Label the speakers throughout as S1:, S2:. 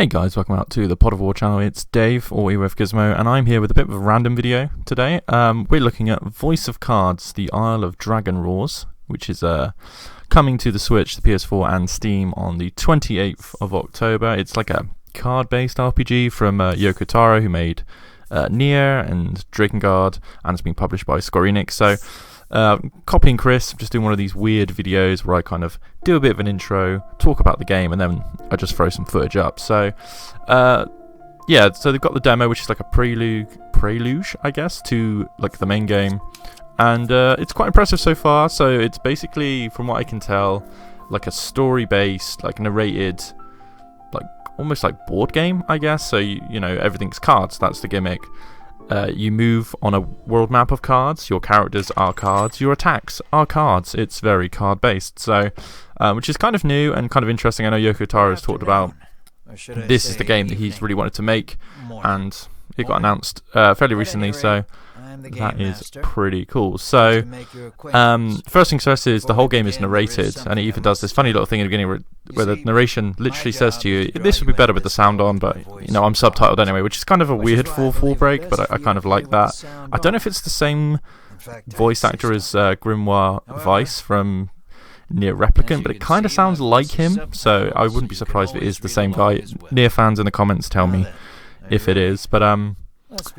S1: Hey guys, welcome out to the Pod of War channel. It's Dave, or with Gizmo, and I'm here with a bit of a random video today. We're looking at Voice of Cards, the Isle of Dragon Roars, which is coming to the Switch, the PS4 and Steam on the 28th of October. It's like a card-based RPG from Yoko Taro, who made Nier and Drakengard, and it's been published by Square Enix. So, copying Chris, I'm just doing one of these weird videos where I kind of do a bit of an intro, talk about the game, and then I just throw some footage up. So, yeah, so they've got the demo, which is like a prelude, I guess, to like the main game, and it's quite impressive so far. So it's basically, from what I can tell, like a story-based, like narrated, like almost like board game, I guess. So you know, everything's cards. That's the gimmick. You move on a world map of cards, your characters are cards, your attacks are cards. It's very card based, so which is kind of new and kind of interesting. I know Yoko Taro has talked about this is the game that he's really wanted to make, and it got announced fairly recently, so that is pretty cool. So first things first is the whole game is narrated, and it even does this funny little thing at the beginning where the narration literally says to you, this would be better with the sound on, but you know, I'm subtitled anyway, which is kind of a weird 4-4 break, but I kind of like that. I don't know if it's the same voice actor as Grimoire Weiss from Nier Replicant, but it kind of sounds like him, so I wouldn't be surprised if it is the same guy. Nier fans in the comments tell me if it is, but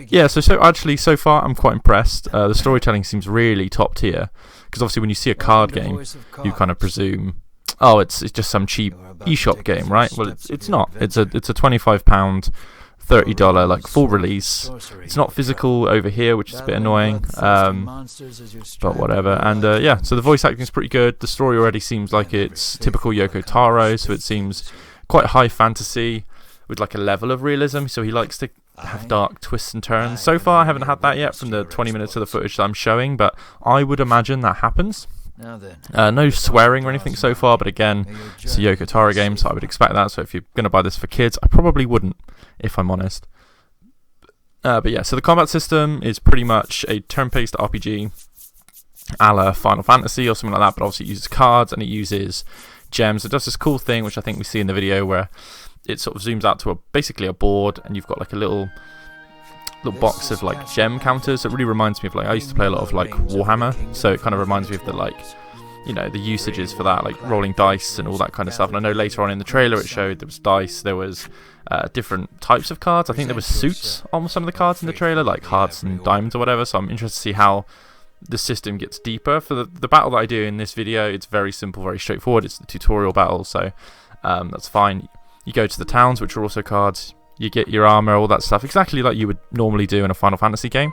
S1: yeah, so actually, so far, I'm quite impressed. The storytelling seems really top tier, because obviously when you see a card game, you kind of presume, oh, it's just some cheap eShop game, right? Well, it's not. It's a £25, $30 like full release. It's not physical over here, which is a bit annoying, but whatever. And yeah, so the voice acting is pretty good. The story already seems like it's typical Yoko Taro, so it seems quite high fantasy with like a level of realism. So he likes to have dark twists and turns. So far I haven't had that yet from the 20 minutes of the footage that I'm showing, but I would imagine that happens. No swearing or anything so far, but again, it's a Yoko Taro game, so I would expect that. So if you're going to buy this for kids, I probably wouldn't, if I'm honest. But yeah, so the combat system is pretty much a turn-based RPG a la Final Fantasy or something like that, but obviously it uses cards and it uses gems. It does this cool thing, which I think we see in the video, where it sort of zooms out to basically a board, and you've got like a little box of like gem counters. It really reminds me of, like, I used to play a lot of like Warhammer, so it kind of reminds me of the, like, you know, the usages for that, like rolling dice and all that kind of stuff. And I know later on in the trailer it showed there was dice, there was different types of cards. I think there was suits on some of the cards in the trailer, like hearts and diamonds or whatever. So I'm interested to see how the system gets deeper. For the battle that I do in this video, it's very simple, very straightforward. It's the tutorial battle, so that's fine. You go to the towns, which are also cards. You get your armor, all that stuff, exactly like you would normally do in a Final Fantasy game,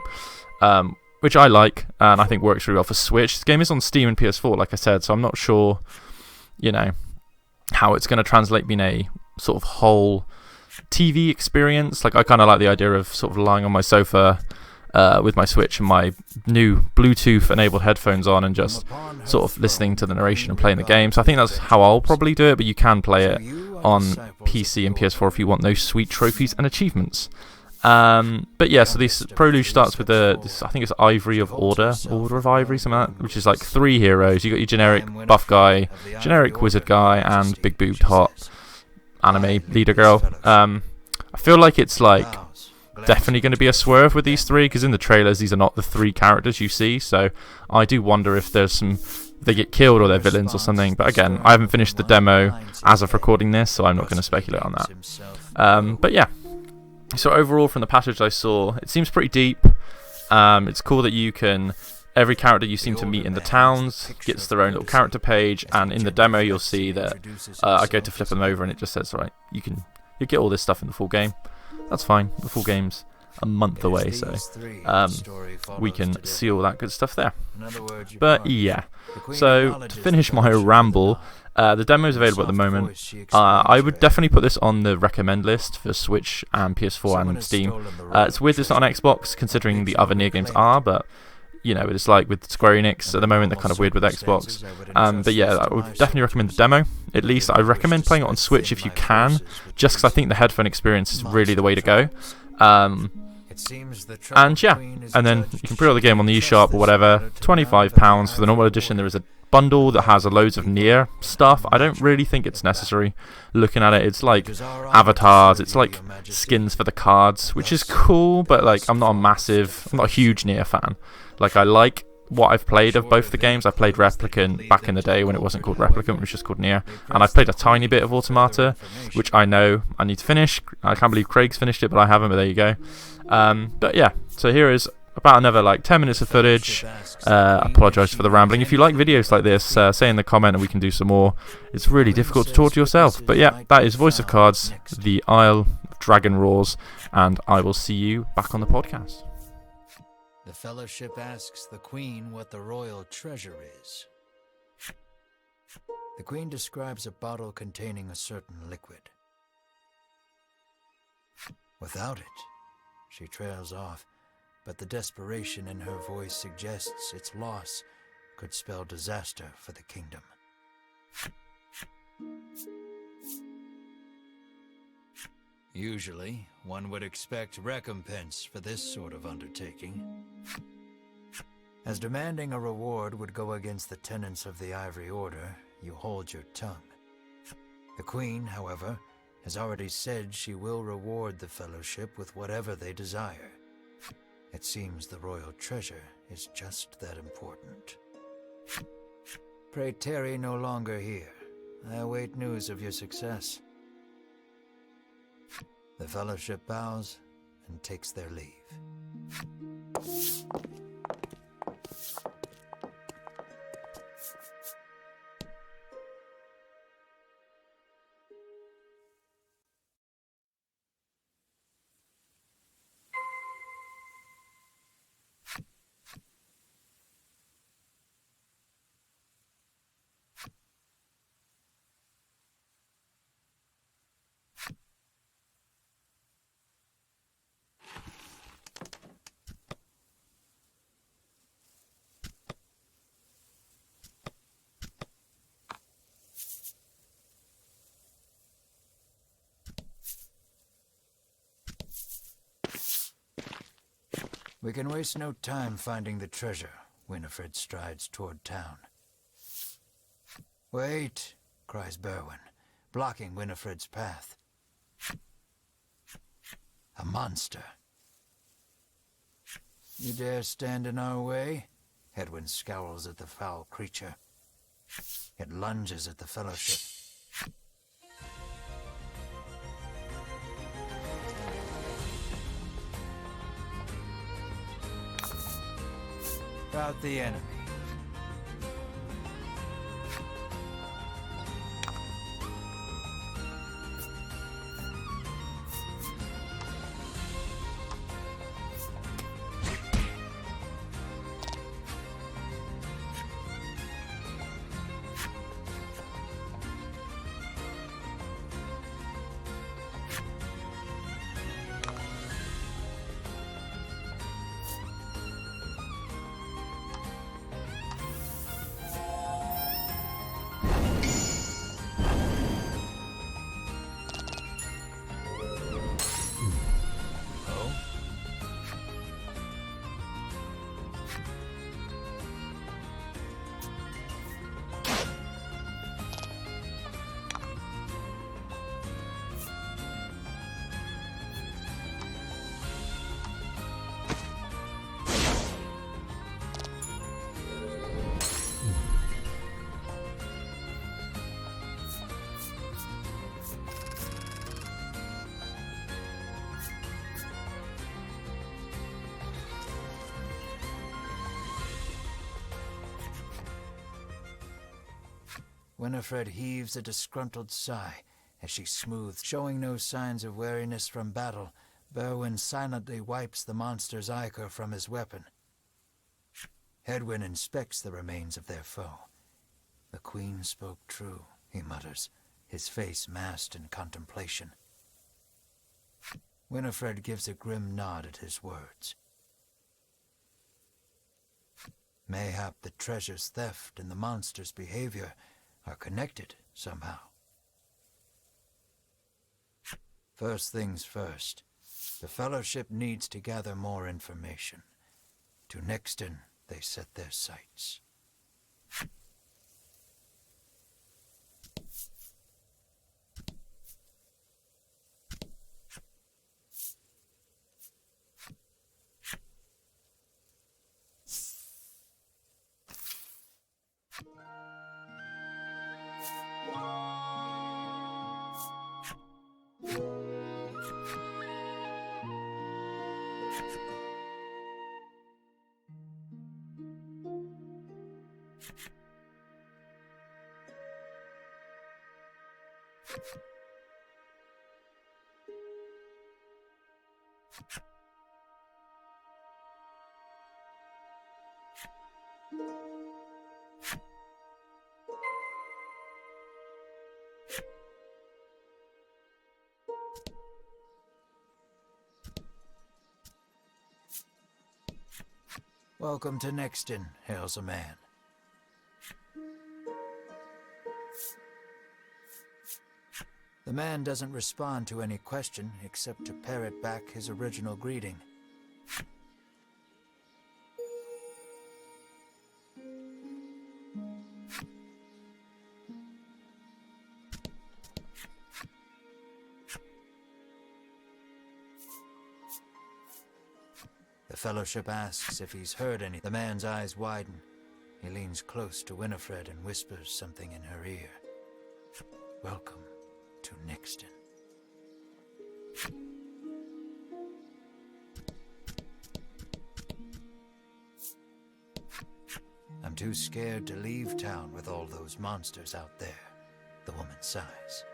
S1: which I like, and I think works really well for Switch. This game is on Steam and PS4, like I said, so I'm not sure, you know, how it's going to translate being a sort of whole TV experience. Like, I kind of like the idea of sort of lying on my sofa with my Switch and my new Bluetooth-enabled headphones on and just sort of listening to the narration and playing the game. So I think that's how I'll probably do it, but you can play it on PC and PS4 if you want those sweet trophies and achievements. But yeah, so this prelude starts with this, I think it's Order of Ivory, something like that, which is like 3 heroes. You got your generic buff guy, generic wizard guy, and big boobed hot anime leader girl. I feel like it's like definitely going to be a swerve with these 3, because in the trailers these are not the 3 characters you see, so I do wonder if there's they get killed or they're villains or something. But again, I haven't finished the demo as of recording this, so I'm not going to speculate on that. But yeah, so overall from the passage I saw, it seems pretty deep. It's cool that you can, every character you seem to meet in the towns gets their own little character page, and in the demo you'll see that I go to flip them over and it just says, right, you get all this stuff in the full game. That's fine, the full game's a month away, so we can see all that good stuff there. But yeah, so to finish my ramble, the demo is available at the moment. I would definitely put this on the recommend list for Switch and PS4 and Steam. It's weird it's not on Xbox, considering the other Nier games are, but you know, it's like with Square Enix at the moment, they're kind of weird with Xbox. But yeah, I would definitely recommend the demo. At least I recommend playing it on Switch if you can, just because I think the headphone experience is really the way to go. And yeah, and then you can pre-order the game on the eShop or whatever. £25 for the normal edition. There is a bundle that has loads of Nier stuff. I don't really think it's necessary. Looking at it, it's like avatars, it's like skins for the cards, which is cool, but like I'm not a huge Nier fan. Like, I like what I've played of both the games. I played Replicant back in the day when it wasn't called Replicant, it was just called Nier, and I've played a tiny bit of Automata, which I know I need to finish. I can't believe Craig's finished it, but I haven't, but there you go. But yeah, so here is about another like 10 minutes of footage. I apologise for the rambling. If you like videos like this, say in the comment and we can do some more. It's really difficult to talk to yourself. But yeah, that is Voice of Cards, the Isle of Dragon Roars, and I will see you back on the podcast.
S2: The Fellowship asks the Queen what the royal treasure is. The Queen describes a bottle containing a certain liquid. Without it, she trails off, but the desperation in her voice suggests its loss could spell disaster for the kingdom. Usually, one would expect recompense for this sort of undertaking, as demanding a reward would go against the tenets of the Ivory Order. You hold your tongue. The Queen, however, has already said she will reward the Fellowship with whatever they desire. It seems the royal treasure is just that important. Pray tarry no longer here. I await news of your success. The Fellowship bows and takes their leave. We can waste no time finding the treasure. Winifred strides toward town. Wait, cries Berwin, blocking Winifred's path. A monster. You dare stand in our way? Hedwyn scowls at the foul creature. It lunges at the Fellowship. About the enemy. Winifred heaves a disgruntled sigh as she smooths, showing no signs of weariness from battle. Berwin silently wipes the monster's ichor from his weapon. Hedwyn inspects the remains of their foe. The Queen spoke true, he mutters, his face masked in contemplation. Winifred gives a grim nod at his words. Mayhap the treasure's theft and the monster's behavior are connected somehow. First things first, The Fellowship needs to gather more information. To Nexton, they set their sights. Welcome to Nexton, hails a man. The man doesn't respond to any question except to parrot back his original greeting. The Fellowship asks if he's heard any. The man's eyes widen. He leans close to Winifred and whispers something in her ear. Welcome to Nexton. I'm too scared to leave town with all those monsters out there, the woman sighs.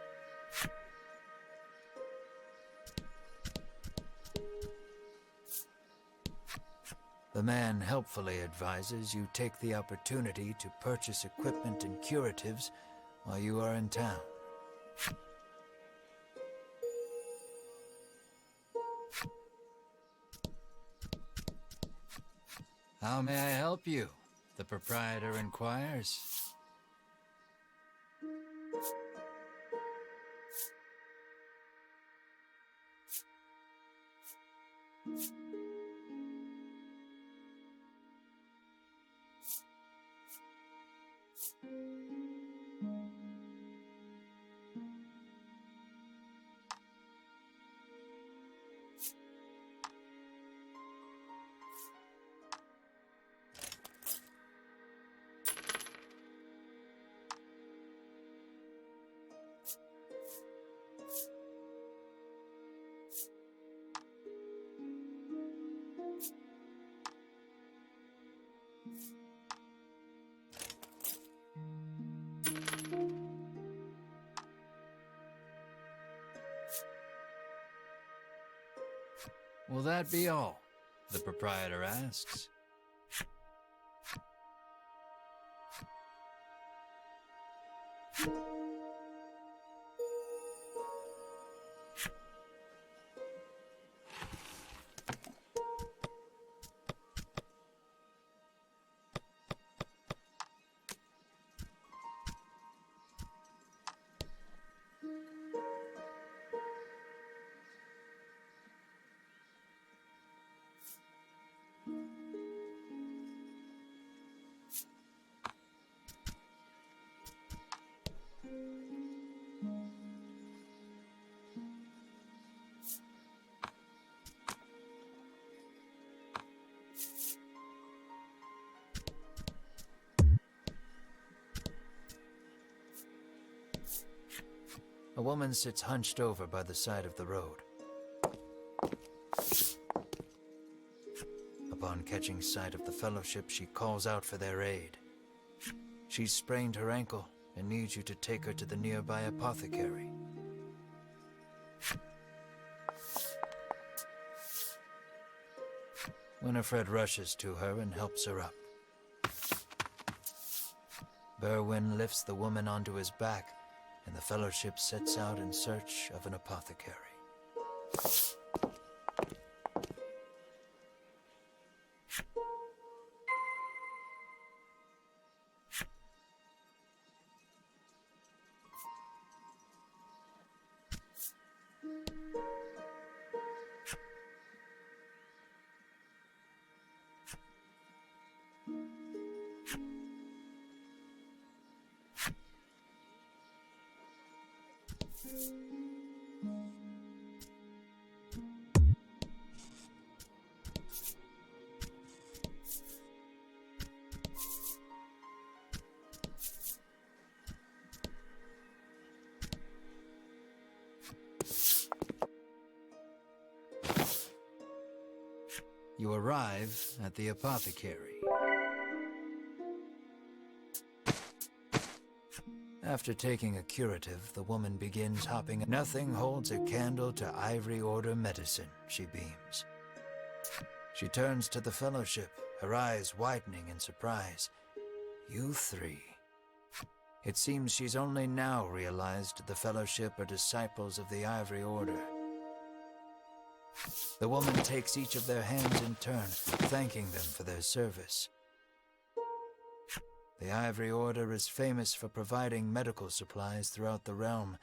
S2: The man helpfully advises you take the opportunity to purchase equipment and curatives while you are in town. How may I help you? The proprietor inquires. Will that be all? The proprietor asks. A woman sits hunched over by the side of the road. Upon catching sight of the Fellowship, she calls out for their aid. She's sprained her ankle and needs you to take her to the nearby apothecary. Winifred rushes to her and helps her up. Berwin lifts the woman onto his back, and the Fellowship sets out in search of an apothecary. You arrive at the apothecary. After taking a curative, the woman begins hopping. Nothing holds a candle to Ivory Order medicine, she beams. She turns to the Fellowship, her eyes widening in surprise. You three. It seems she's only now realized the Fellowship are disciples of the Ivory Order. The woman takes each of their hands in turn, thanking them for their service. The Ivory Order is famous for providing medical supplies throughout the realm,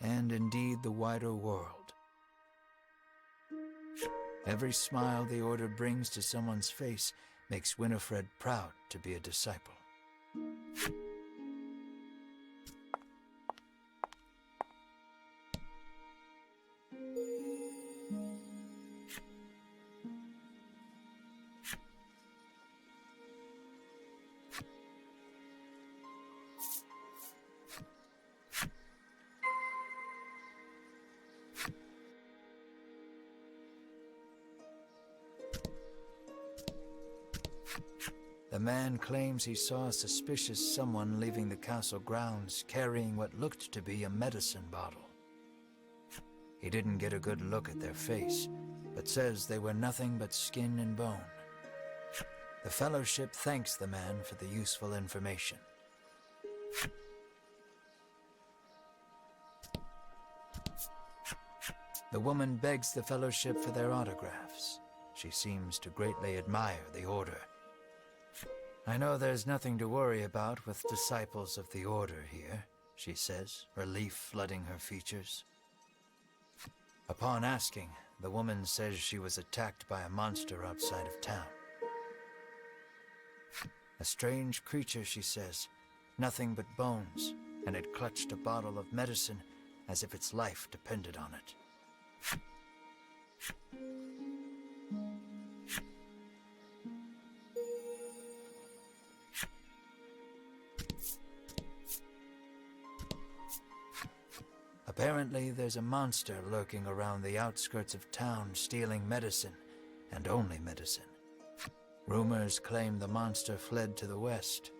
S2: and indeed the wider world. Every smile the Order brings to someone's face makes Winifred proud to be a disciple. The man claims he saw a suspicious someone leaving the castle grounds carrying what looked to be a medicine bottle. He didn't get a good look at their face, but says they were nothing but skin and bone. The Fellowship thanks the man for the useful information. The woman begs the Fellowship for their autographs. She seems to greatly admire the Order. I know there's nothing to worry about with disciples of the Order here, she says, relief flooding her features. Upon asking, the woman says she was attacked by a monster outside of town. A strange creature, she says, nothing but bones, and it clutched a bottle of medicine as if its life depended on it. Apparently, there's a monster lurking around the outskirts of town stealing medicine, and only medicine. Rumors claim the monster fled to the west.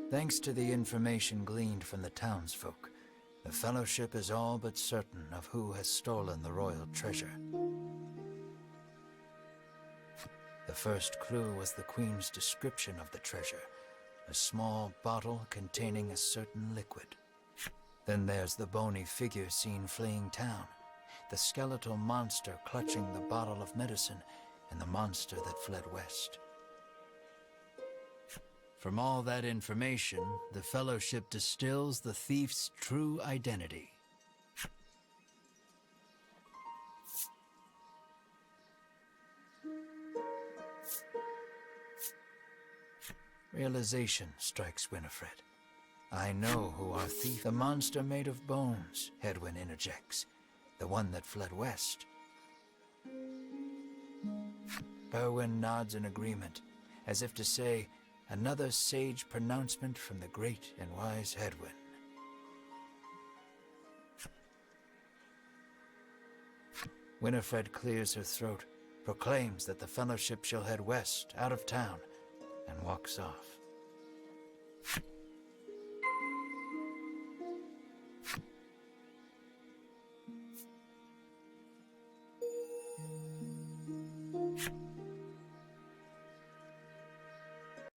S2: Thanks to the information gleaned from the townsfolk, the Fellowship is all but certain of who has stolen the royal treasure. The first clue was the Queen's description of the treasure, a small bottle containing a certain liquid. Then there's the bony figure seen fleeing town, the skeletal monster clutching the bottle of medicine, and the monster that fled west. From all that information, the Fellowship distills the thief's true identity. Realization strikes Winifred. I know who our thief, the monster made of bones, Hedwyn interjects, the one that fled west. Berwin nods in agreement, as if to say, another sage pronouncement from the great and wise Hedwyn. Winifred clears her throat, proclaims that the Fellowship shall head west, out of town, and walks off.